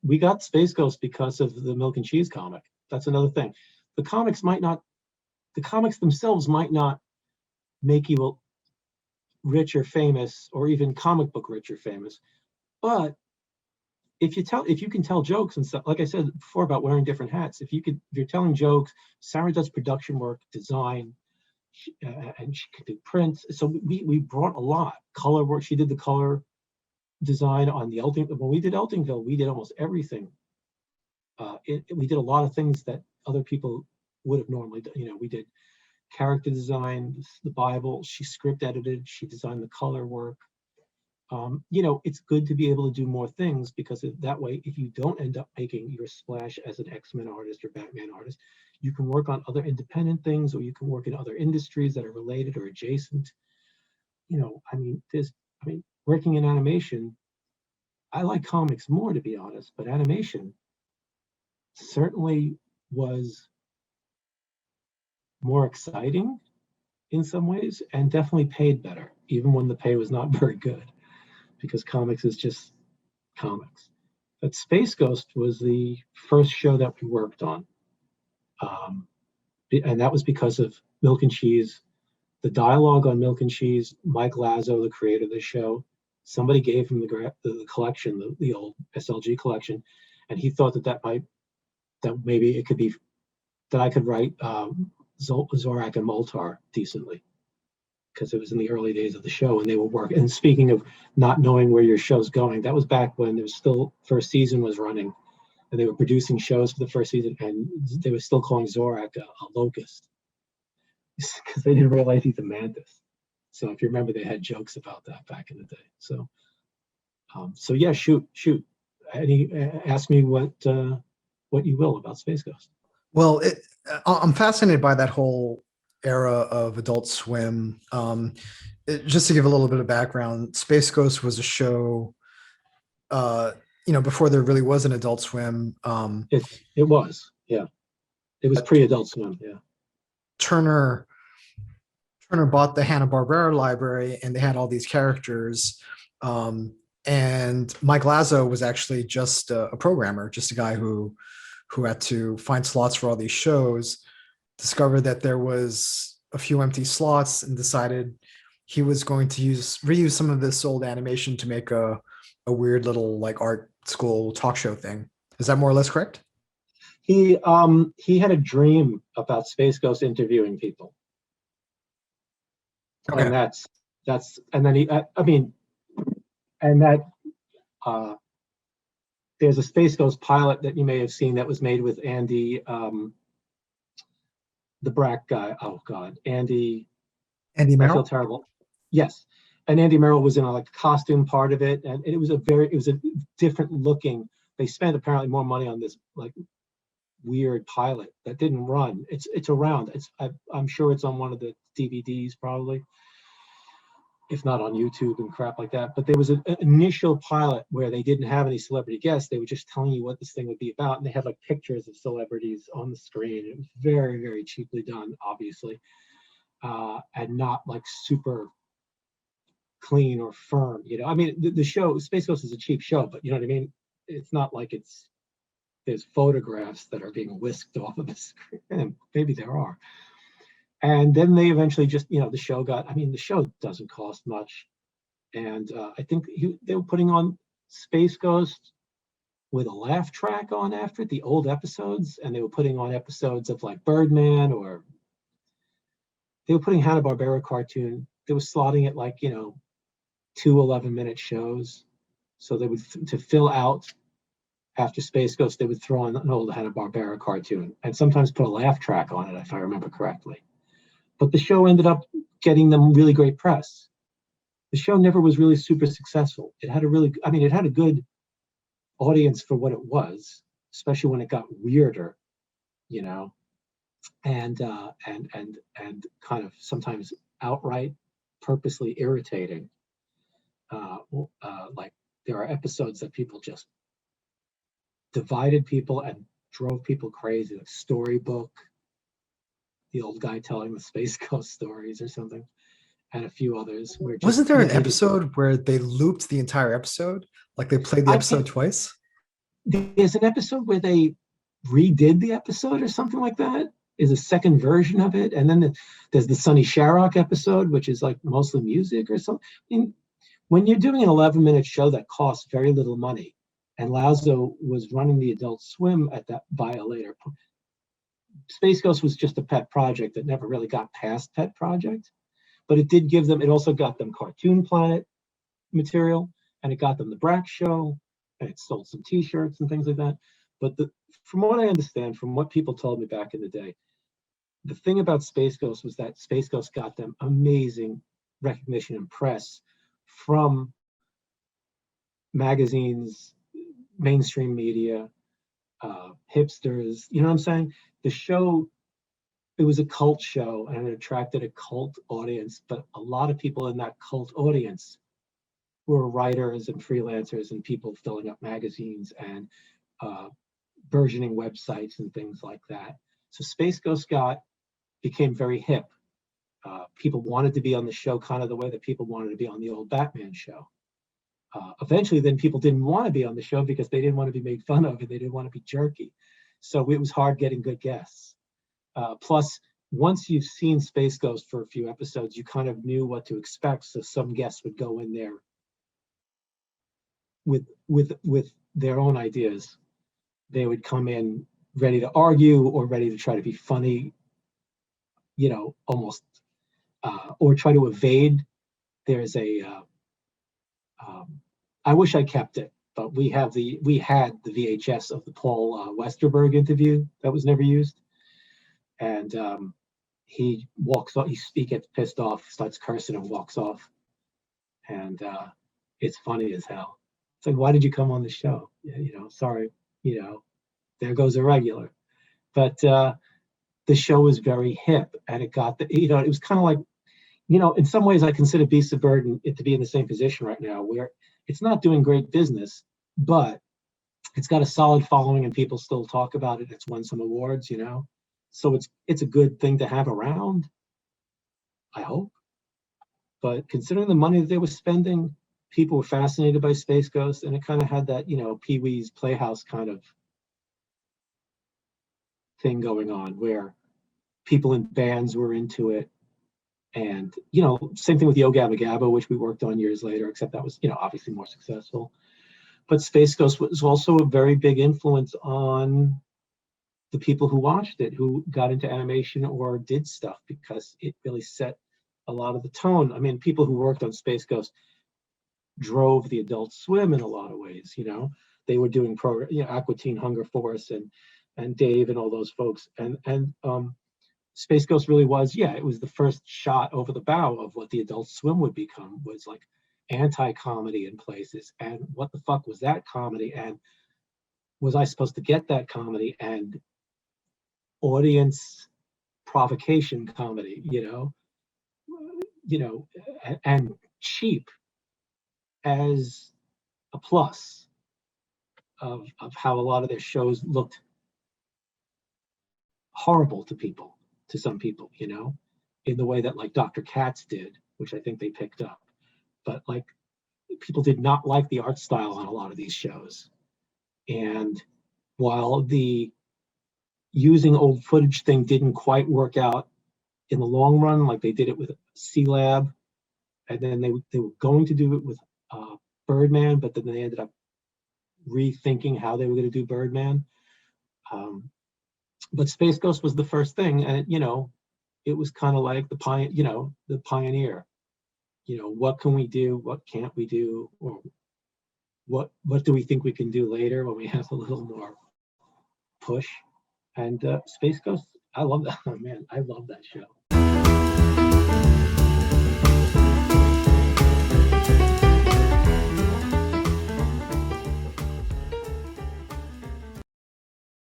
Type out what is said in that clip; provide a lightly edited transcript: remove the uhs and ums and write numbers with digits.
we got Space Ghost because of the Milk and Cheese comic. That's another thing. The comics themselves might not make you rich or famous, or even comic book rich or famous, but if you can tell jokes and stuff, like I said before about wearing different hats, if you're telling jokes, Sarah does production work, design, and she could do prints. So we brought a lot. Color work, she did the color design on the when we did Eltingville, we did almost everything. We did a lot of things that other people would have normally done. We did character design, the Bible, she script edited, she designed the color work. It's good to be able to do more things, because that way, if you don't end up making your splash as an X-Men artist or Batman artist, you can work on other independent things, or you can work in other industries that are related or adjacent. Working in animation, I like comics more, to be honest, but animation certainly was more exciting in some ways, and definitely paid better, even when the pay was not very good, because comics is just comics. But Space Ghost was the first show that we worked on. And that was because of Milk and Cheese. The dialogue on Milk and Cheese, Mike Lazo, the creator of the show, somebody gave him the collection, the old SLG collection, and he thought that maybe it could be, that I could write Zorak and Moltar decently, because it was in the early days of the show, and they were working. And speaking of not knowing where your show's going, that was back when there was still, first season was running, and they were producing shows for the first season, and they were still calling Zorak a locust, because they didn't realize he's a mantis. So if you remember, they had jokes about that back in the day. So yeah, shoot. Ask me what you will about Space Ghost. Well, I'm fascinated by that whole era of Adult Swim. Just to give a little bit of background, Space Ghost was a show, before there really was an Adult Swim. It was, yeah. It was pre-Adult Swim, yeah. Turner bought the Hanna-Barbera library, and they had all these characters. And Mike Lazo was actually just a programmer, just a guy who had to find slots for all these shows, discovered that there was a few empty slots, and decided he was going to reuse some of this old animation to make a weird little like art school talk show thing. Is that more or less correct? He had a dream about Space Ghost interviewing people. Okay. And and then there's a Space Ghost pilot that you may have seen that was made with Andy, the Brack guy. Oh God, Andy Merrill? I feel terrible. Yes. And Andy Merrill was in a costume part of it, and it was a different looking. They spent apparently more money on this weird pilot that didn't run. It's around. I'm sure it's on one of the DVDs probably, if not on YouTube and crap like that. But there was an initial pilot where they didn't have any celebrity guests. They were just telling you what this thing would be about, and they had pictures of celebrities on the screen. It was very, very cheaply done, obviously, and not super clean or firm. The show Space Ghost is a cheap show, but you know what I mean. It's not like there's photographs that are being whisked off of the screen, and maybe there are. And then they eventually just, the show the show doesn't cost much. And I think they were putting on Space Ghost with a laugh track on after it, the old episodes, and they were putting on episodes of Birdman, or they were putting Hanna-Barbera cartoon. They were slotting it 2 11-minute shows. So they would, to fill out after Space Ghost, they would throw on an old Hanna-Barbera cartoon and sometimes put a laugh track on it, if I remember correctly. But the show ended up getting them really great press. The show never was really super successful. It had a good audience for what it was, especially when it got weirder, and kind of sometimes outright purposely irritating. There are episodes that people just divided people and drove people crazy, like Storybook, the old guy telling the Space Ghost stories or something, and a few others. Wasn't there an episode where they looped the entire episode? They played the episode twice? there's an episode where they redid the episode or something like that. Is a second version of it, and then there's the Sonny Sharrock episode, which is like mostly music or something. I mean, when you're doing an 11-minute show that costs very little money, and Lazo was running the Adult Swim at that by a later point, Space Ghost was just a pet project that never really got past pet project, but it did give them. It also got them Cartoon Planet material, and it got them the Brack Show, and it sold some T-shirts and things like that. But from what I understand, from what people told me back in the day, the thing about Space Ghost was that Space Ghost got them amazing recognition and press from magazines, mainstream media, hipsters. You know what I'm saying? The show, it was a cult show and it attracted a cult audience, but a lot of people in that cult audience were writers and freelancers and people filling up magazines and versioning websites and things like that. So Space Ghost became very hip. People wanted to be on the show kind of the way that people wanted to be on the old Batman show. Eventually, then people didn't want to be on the show because they didn't want to be made fun of and they didn't want to be jerky. So it was hard getting good guests. Plus, once you've seen Space Ghost for a few episodes, you kind of knew what to expect. So some guests would go in there with their own ideas. They would come in ready to argue or ready to try to be funny, almost, or try to evade. There's I wish I kept it, but we had the VHS of the Paul Westerberg interview that was never used. And he walks off, he gets pissed off, starts cursing and walks off. And it's funny as hell. It's like, why did you come on the show? Sorry, there goes a regular. But the show was very hip and it got it was kind of like, in some ways I consider Beasts of Burden to be in the same position right now where it's not doing great business, but it's got a solid following and people still talk about it. It's won some awards, so it's a good thing to have around, I hope. But considering the money that they were spending, people were fascinated by Space Ghost, and it kind of had that, Pee-wee's Playhouse kind of thing going on where people in bands were into it. And, same thing with Yo Gabba Gabba, which we worked on years later, except that was, obviously more successful. But Space Ghost was also a very big influence on the people who watched it, who got into animation or did stuff, because it really set a lot of the tone. I mean, people who worked on Space Ghost drove the Adult Swim in a lot of ways. They were doing Aqua Teen Hunger Force and Dave and all those folks. And Space Ghost really was, it was the first shot over the bow of what the Adult Swim would become, was like anti-comedy in places. And what the fuck was that comedy? And was I supposed to get that comedy? And audience provocation comedy, and cheap as a plus of how a lot of their shows looked horrible to some people, in the way that like Dr. Katz did, which I think they picked up. But like, people did not like the art style on a lot of these shows. And while the using old footage thing didn't quite work out in the long run, like they did it with C-Lab, and then they were going to do it with Birdman, but then they ended up rethinking how they were going to do Birdman. But Space Ghost was the first thing, and it was kind of like the pioneer. What can we do? What can't we do? Or what do we think we can do later when we have a little more push? And Space Ghost, I love that. Man, I love that show.